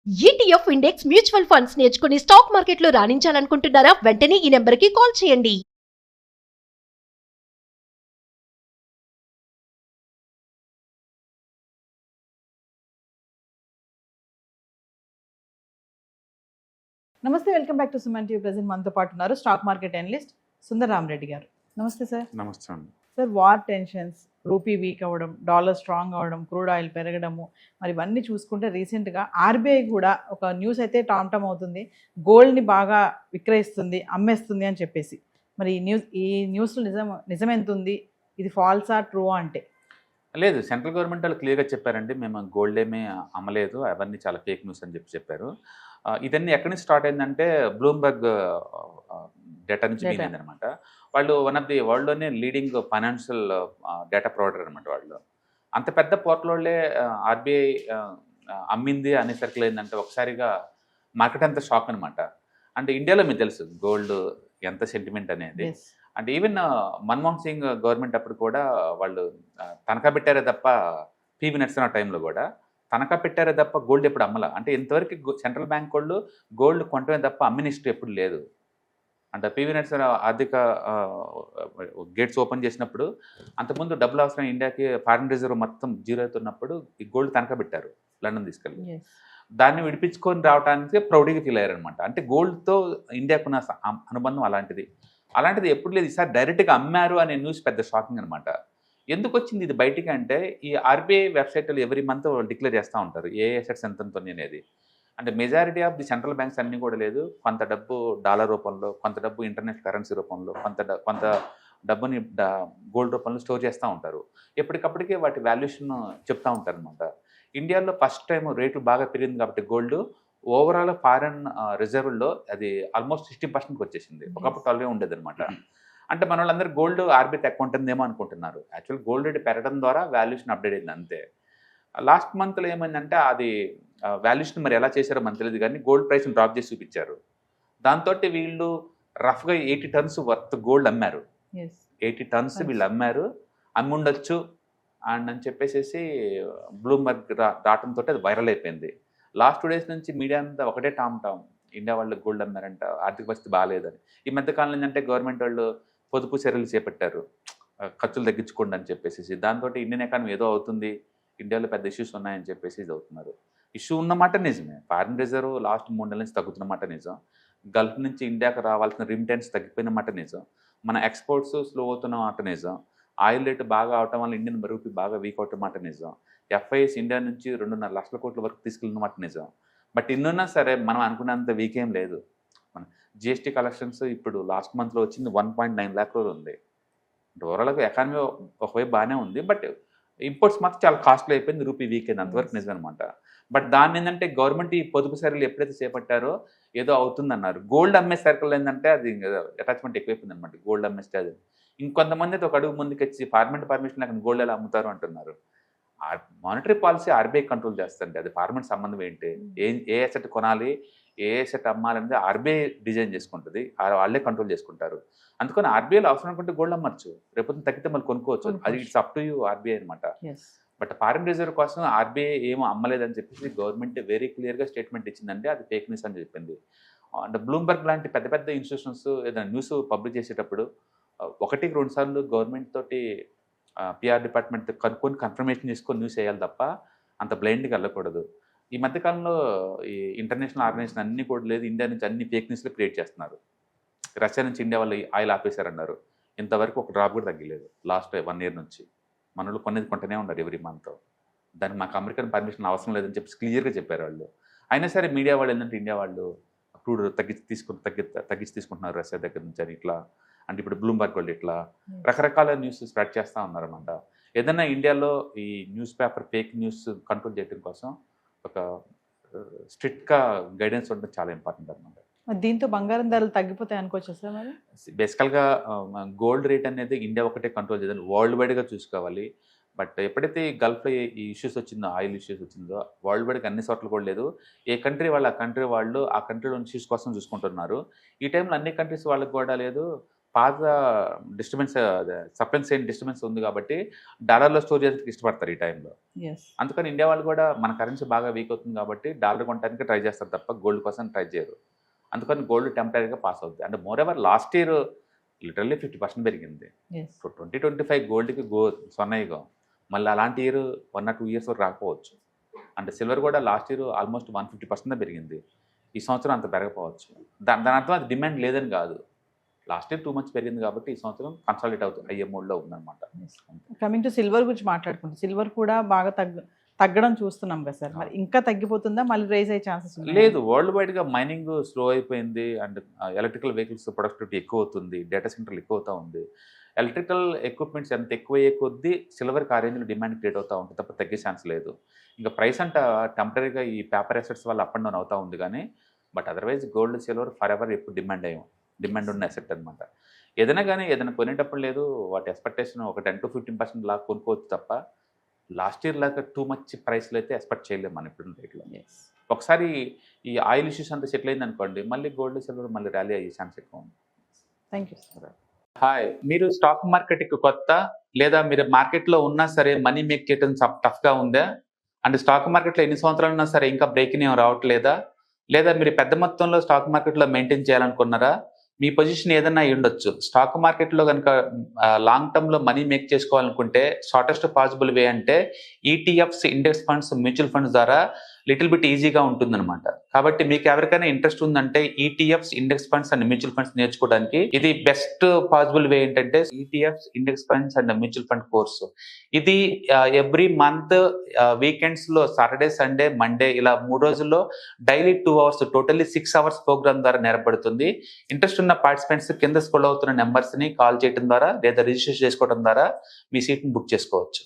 ETF index mutual funds నేర్చుకుని stock మార్కెట్లో రాణించాలనుకుంటున్నారా? వెంటనే ఈ నెంబర్కి కాల్ చేయండి. నమస్తే, welcome back to Suman TV. Present మనతో పాటు ఉన్నారు stock market analyst Sundar Rama Reddy గారు. నమస్తే సార్. నమస్తే అండి. Sir, war tensions, rupee week అవ్వడం, డాలర్ స్ట్రాంగ్ అవ్వడం, క్రూడ్ ఆయిల్ పెరగడము, మరి ఇవన్నీ చూసుకుంటే రీసెంట్గా ఆర్బీఐ కూడా ఒక న్యూస్ అయితే టామ్ అవుతుంది. గోల్డ్ని బాగా విక్రయిస్తుంది, అమ్మేస్తుంది అని చెప్పేసి. మరి ఈ న్యూస్లో నిజం ఎంత ఉంది? ఇది ఫాల్సా ట్రూ అంటే? లేదు, సెంట్రల్ గవర్నమెంట్ వాళ్ళు క్లియర్గా చెప్పారండి, మేము గోల్డ్ ఏమీ అమ్మలేదు, అవన్నీ చాలా ఫేక్ న్యూస్ అని చెప్పారు. ఇదన్నీ ఎక్కడి నుంచి స్టార్ట్ అయిందంటే బ్లూంబర్గ్ డేటా నుంచి మీనైంది అనమాట. వాళ్ళు వన్ ఆఫ్ ది వరల్డ్లోనే లీడింగ్ ఫైనాన్షియల్ డేటా ప్రొవైడర్ అనమాట. వాళ్ళు అంత పెద్ద పోర్టల్ వాళ్ళే ఆర్బీఐ అమ్మింది అనేసరికి ఏంటంటే ఒకసారిగా మార్కెట్ అంతా షాక్ అనమాట. అంటే ఇండియాలో మీకు తెలుసు గోల్డ్ ఎంత సెంటిమెంట్ అనేది. అంటే ఈవెన్ మన్మోహన్ సింగ్ గవర్నమెంట్ అప్పుడు కూడా వాళ్ళు తనఖా పెట్టారే తప్ప, పివి నరసింహ టైంలో కూడా తనఖా పెట్టారే తప్ప గోల్డ్ ఎప్పుడు అమ్మల. అంటే ఇంతవరకు సెంట్రల్ బ్యాంక్ వాళ్ళు గోల్డ్ కొనటమే తప్ప అమ్మిన హిస్టరీ ఎప్పుడు లేదు. అంటే పివి నరసింహ ఆర్థిక గేట్స్ ఓపెన్ చేసినప్పుడు అంతకుముందు డబ్బులు అవసరం ఇండియాకి, ఫారిన్ రిజర్వ్ మొత్తం జీరో అవుతున్నప్పుడు ఈ గోల్డ్ తనఖా పెట్టారు లండన్ తీసుకెళ్ళి. దాన్ని విడిపించుకొని రావడానికి ప్రౌడ్గా ఫీల్ అయ్యారనమాట. అంటే గోల్డ్తో ఇండియాకున్న అనుబంధం అలాంటిది ఎప్పుడు లేదు. ఈసారి డైరెక్ట్గా అమ్మారు అనే న్యూస్ పెద్ద షాకింగ్ అనమాట. ఎందుకు వచ్చింది ఇది బయటికి అంటే, ఈ ఆర్బీఐ వెబ్సైట్లో ఎవ్రీ మంత్ డిక్లేర్ చేస్తూ ఉంటారు ఏ అసెట్స్ ఎంత ఉంటుంది అనేది. అంటే majority of the central banks అన్నీ కూడా లేదు, కొంత డబ్బు డాలర్ రూపంలో, కొంత డబ్బు ఇంటర్నేషనల్ కరెన్సీ రూపంలో, కొంత డబ్బుని గోల్డ్ రూపంలో స్టోర్ చేస్తూ ఉంటారు. ఎప్పటికప్పటికే వాటి వాల్యుయేషన్ చెప్తూ ఉంటారు అనమాట. ఇండియాలో ఫస్ట్ టైం రేటు బాగా పెరిగింది కాబట్టి గోల్డ్ ఓవరాల్ ఫారెన్ రిజర్వ్లో అది ఆల్మోస్ట్ 60% వచ్చేసింది. ఒకప్పుడు 12 ఉండేది అనమాట. అంటే మన వాళ్ళందరూ గోల్డ్ ఆర్బీఐ తక్కువ ఉంటుందేమో అనుకుంటున్నారు. యాక్చువల్ గోల్డ్ రేట్ పెరగడం ద్వారా వాల్యుయేషన్ అప్డేట్ అయింది అంతే. లాస్ట్ మంత్లో ఏమైందంటే అది వాల్యుయేషన్ మరి ఎలా చేశారో మనకు తెలియదు, కానీ గోల్డ్ ప్రైస్ని డ్రాప్ చేసి చూపించారు. దాంతో వీళ్ళు రఫ్గా 80 టన్స్ వర్త్ గోల్డ్ అమ్మారు. 80 టన్స్ వీళ్ళు అమ్మారు, అమ్మి ఉండొచ్చు అని చెప్పేసి బ్లూంబర్గ్ రావడంతో అది వైరల్ అయిపోయింది. లాస్ట్ 2 డేస్ నుంచి మీడియా అంతా ఒకటే టామ్ ఇండియా వాళ్ళు గోల్డ్ అమ్మారంట, ఆర్థిక పరిస్థితి బాగాలేదని. ఈ మధ్యకాలం ఏంటంటే గవర్నమెంట్ వాళ్ళు పొదుపు చర్యలు చేపట్టారు, ఖర్చులు తగ్గించుకోండి అని చెప్పేసి. దాంతో ఇండియన్ ఎకానమీ ఏదో అవుతుంది, ఇండియాలో పెద్ద ఇష్యూస్ ఉన్నాయని చెప్పేసి ఇది అవుతున్నారు. ఇష్యూ ఉన్నమాట నిజమే, ఫారిన్ రిజర్వ్ లాస్ట్ 3 నెలల నుంచి తగ్గుతున్నమాట నిజం, గల్ఫ్ నుంచి ఇండియాకి రావాల్సిన రిమిటెన్స్ తగ్గిపోయినమాట నిజం, మన ఎక్స్పోర్ట్స్ స్లో అవుతున్నమాట నిజం, ఆయిల్ రేటు బాగా అవటం వల్ల ఇండియన్ రూపీ బాగా వీక్ అవటం మాట నిజం, ఎఫ్ఐఎస్ ఇండియా నుంచి 2.5 లక్షల కోట్ల వరకు తీసుకెళ్ళినమాట నిజం. బట్ ఇన్నున్నా సరే మనం అనుకున్నంత వీక్ ఏం లేదు. మన జిఎస్టీ కలెక్షన్స్ ఇప్పుడు లాస్ట్ మంత్లో వచ్చింది 1.9 lakh crore ఉంది. ఓవరాల్గా ఎకానమీ ఒకవైపు బాగానే ఉంది, బట్ ఇంపోర్ట్స్ మాత్రం చాలా కాస్ట్లీ అయిపోయింది, రూపీ వీక్ అయింది, అంతవరకు నిజం అనమాట. బట్ దాన్ని ఏంటంటే గవర్నమెంట్ ఈ పొదుపు సర్కిల్ ఎప్పుడైతే చేపట్టారో ఏదో అవుతుందన్నారు. గోల్డ్ అమ్మే సర్కిల్ ఏంటంటే అది అటాచ్మెంట్ ఎక్కువైపోయింది అనమాట. గోల్డ్ అమ్మేస్తే అది ఇంకొంతమంది అయితే ఒక అడుగు ముందుకు వచ్చి పార్లమెంట్ పర్మిషన్ లేకుండా గోల్డ్ ఎలా అమ్ముతారు అంటున్నారు. మానిటరీ పాలసీ ఆర్బీఐ కంట్రోల్ చేస్తుంది, అది పార్లమెంట్ సంబంధం ఏంటి? ఏ అసెట్ కొనాలి, ఏ అసెట్ అమ్మాలనేది ఆర్బీఐ డిజైన్ చేసుకుంటుంది, వాళ్ళే కంట్రోల్ చేసుకుంటారు. అందుకని ఆర్బీఐలో అవసరం అనుకుంటే గోల్డ్ అమ్మచ్చు, రేపు తగ్గితే మళ్ళీ కొనుక్కోవచ్చు, అది it's up to you RBI అనమాట. బట్ ఫారిన్ రిజర్వ్ కోసం ఆర్బీఐ ఏమో అమ్మలేదని చెప్పేసి గవర్నమెంట్ వెరీ క్లియర్గా స్టేట్మెంట్ ఇచ్చిందంటే అది ఫేక్ న్యూస్ అని చెప్పింది. అంటే బ్లూంబర్గ్ లాంటి పెద్ద పెద్ద ఇన్స్టిట్యూషన్స్ ఏదైనా న్యూస్ పబ్లిష్ చేసేటప్పుడు 1-2 సార్లు గవర్నమెంట్ తోటి పిఆర్ డిపార్ట్మెంట్ కనుక్కొని కన్ఫర్మేషన్ చేసుకొని న్యూస్ వేయాలి తప్ప అంత బ్లైండ్గా వెళ్ళకూడదు. ఈ మధ్యకాలంలో ఈ ఇంటర్నేషనల్ ఆర్గనైజేషన్ అన్నీ కూడా లేదు, ఇండియా నుంచి అన్ని ఫేక్ న్యూస్లు క్రియేట్ చేస్తున్నారు. రష్యా నుంచి ఇండియా వాళ్ళు ఆయిల్ ఆపేశారన్నారు, ఇంతవరకు ఒక డ్రాప్ కూడా తగ్గలేదు లాస్ట్ 1 year నుంచి. మనలో కొంటూనే ఉన్నారు ఎవ్రీ మంత్. దానికి మాకు అమెరికన్ పర్మిషన్ అవసరం లేదని చెప్పి క్లియర్గా చెప్పారు వాళ్ళు. అయినా సరే మీడియా వాళ్ళు ఏంటంటే ఇండియా వాళ్ళు క్రూడ్ తగ్గించి తీసుకుంటున్నారు రష్యా దగ్గర నుంచి అని ఇట్లా, అంటే ఇప్పుడు బ్లూంబర్గ్ వాళ్ళు ఇట్లా రకరకాల న్యూస్ స్ప్రెడ్ చేస్తూ ఉన్నారన్నమాట. ఏదైనా ఇండియాలో ఈ news paper fake news control చేయడం కోసం ఒక స్ట్రిక్ట్గా గైడెన్స్ ఉండడం చాలా ఇంపార్టెంట్ అనమాట. దీంతో బంగారం ధరలు తగ్గిపోతాయి అనుకోవచ్చు సార్? మరి బేసికల్గా గోల్డ్ రేట్ అనేది ఇండియా ఒకటే కంట్రోల్ చేయాలి, వరల్డ్ వైడ్గా చూసుకోవాలి. బట్ ఎప్పుడైతే గల్ఫ్లో ఈ ఇష్యూస్ వచ్చిందో, ఆయిల్ ఇష్యూస్ వచ్చిందో, వరల్డ్ వైడ్గా అన్ని చోట్ల కూడా లేదు. ఏ కంట్రీ వాళ్ళు ఆ కంట్రీలో ఇష్యూస్ కోసం చూసుకుంటున్నారు. ఈ టైంలో అన్ని కంట్రీస్ వాళ్ళకి కూడా లేదు, పాత డిస్టర్బెన్స్ సప్లై చైన్ డిస్టర్బెన్స్ ఉంది కాబట్టి డాలర్లో స్టోర్ చేయడానికి ఇష్టపడతారు ఈ టైంలో. ఎస్. అందుకని ఇండియా వాళ్ళు కూడా మన కరెన్సీ బాగా వీక్ అవుతుంది కాబట్టి డాలర్ కొనడానికి ట్రై చేస్తారు తప్ప గోల్డ్ కోసం ట్రై చేయరు. అందుకని గోల్డ్ టెంపరీగా పాస్ అవుతుంది. And more ever last year literally 50% పెరిగింది. ఎస్. సో 2025 గోల్డ్కి సొన్నయిగా మళ్ళీ అలాంటి ఇయర్ 1 or 2 years వరకు రాకపోవచ్చు. అంటే సిల్వర్ కూడా లాస్ట్ ఇయర్ ఆల్మోస్ట్ 150% పెరిగింది. ఈ సంవత్సరం అంత పెరగకపోవచ్చు. దాని అర్థం అది డిమాండ్ లేదని కాదు. లాస్ట్ ఇయర్ 2 months పెరిగింది కాబట్టి ఈ సంవత్సరం కన్సాలిడేట్ అవుతుంది అయ్యే మోడ్లో ఉందన్నమాట. కమింగ్ టు సిల్వర్ గురించి మాట్లాడుకుంటే సిల్వర్ కూడా బాగా తగ్గడం చూస్తున్నాం కదా సార్. మరి ఇంకా తగ్గిపోతుందా, మళ్ళీ రైజ్ అయ్యే ఛాన్సెస్ లేదు. వరల్డ్ వైడ్గా మైనింగ్ స్లో అయిపోయింది అండ్ ఎలక్ట్రికల్ వెహికల్స్ ప్రొడక్టివిటీ ఎక్కువ అవుతుంది, డేటా సెంటర్లు ఎక్కువ అవుతూ ఉంది. ఎలక్ట్రికల్ ఎక్విప్మెంట్స్ ఎంత ఎక్కువ అయ్యే కొద్దీ సిల్వర్కి ఆ రేంజ్లో డిమాండ్ క్రియేట్ అవుతూ ఉంటుంది తప్ప తగ్గే ఛాన్స్ లేదు. ఇంకా ప్రైస్ అంట టెంపరీగా ఈ పేపర్ అసెట్స్ వల్ల అప్ అండ్ డౌన్ అవుతూ ఉంది కానీ but otherwise gold silver for ever ఎప్పుడు డిమాండ్ ఉన్న అసెట్ అనమాట. ఏదైనా కానీ ఏదైనా కొనేటప్పుడు లేదు వాటి ఎక్స్పెక్టేషన్ ఒక 10 to 15% లాగా కొనుక్కోవచ్చు తప్ప లాస్ట్ ఇయర్ లాగా టూ మచ్ ప్రైస్లో అయితే ఎక్స్పెక్ట్ చేయలేము మనం ఇప్పుడు రేట్లో. ఒకసారి ఈ ఆయిల్ ఇష్యూస్ అంతా సెటిల్ అయింది అనుకోండి మళ్ళీ గోల్డ్ సిల్వర్ మళ్ళీ ర్యాలీ అయ్యే ఛాన్స్ ఎక్కువ ఉంది. Thank you sir. హాయ్, మీరు స్టాక్ మార్కెట్కి కొత్త లేదా మీరు మార్కెట్లో ఉన్నా సరే మనీ మేక్ చేయడం టఫ్గా ఉందా? అంటే స్టాక్ మార్కెట్లో ఎన్ని సంవత్సరాలు ఉన్నా సరే ఇంకా బ్రేకింగ్ ఏం రావట్లేదా? లేదా మీరు పెద్ద మొత్తంలో స్టాక్ మార్కెట్లో మెయింటైన్ చేయాలనుకున్నారా? మీ పొజిషన్ ఏదైనా అయి ఉండొచ్చు. స్టాక్ మార్కెట్లో కనుక లాంగ్ టర్మ్లో మనీ మేక్ చేసుకోవాలనుకుంటే షార్టెస్ట్ పాసిబుల్ వే అంటే ETFs, index funds, mutual funds ద్వారా లిటిల్ బిట్ ఈజీగా ఉంటుందన్నమాట. కాబట్టి మీకు ఎవరికైనా ఇంట్రెస్ట్ ఉందంటే ETFs, index funds and mutual funds నేర్చుకోవడానికి ఇది బెస్ట్ పాసిబుల్ వే ఏంటంటే ETFs, index funds and mutual fund course. ఇది ఎవ్రీ మంత్ వీకెండ్స్లో సాటర్డే, సండే, మండే ఇలా 3 రోజుల్లో daily 2 hours totally 6 hours programme ద్వారా నేర్పడుతుంది. ఇంట్రెస్ట్ ఉన్న పార్టిసిపెంట్స్ కింద స్క్రోల్ అవుతున్న నెంబర్స్ని కాల్ చేయడం ద్వారా లేదా రిజిస్టర్ చేసుకోవడం ద్వారా మీ సీట్ని బుక్ చేసుకోవచ్చు.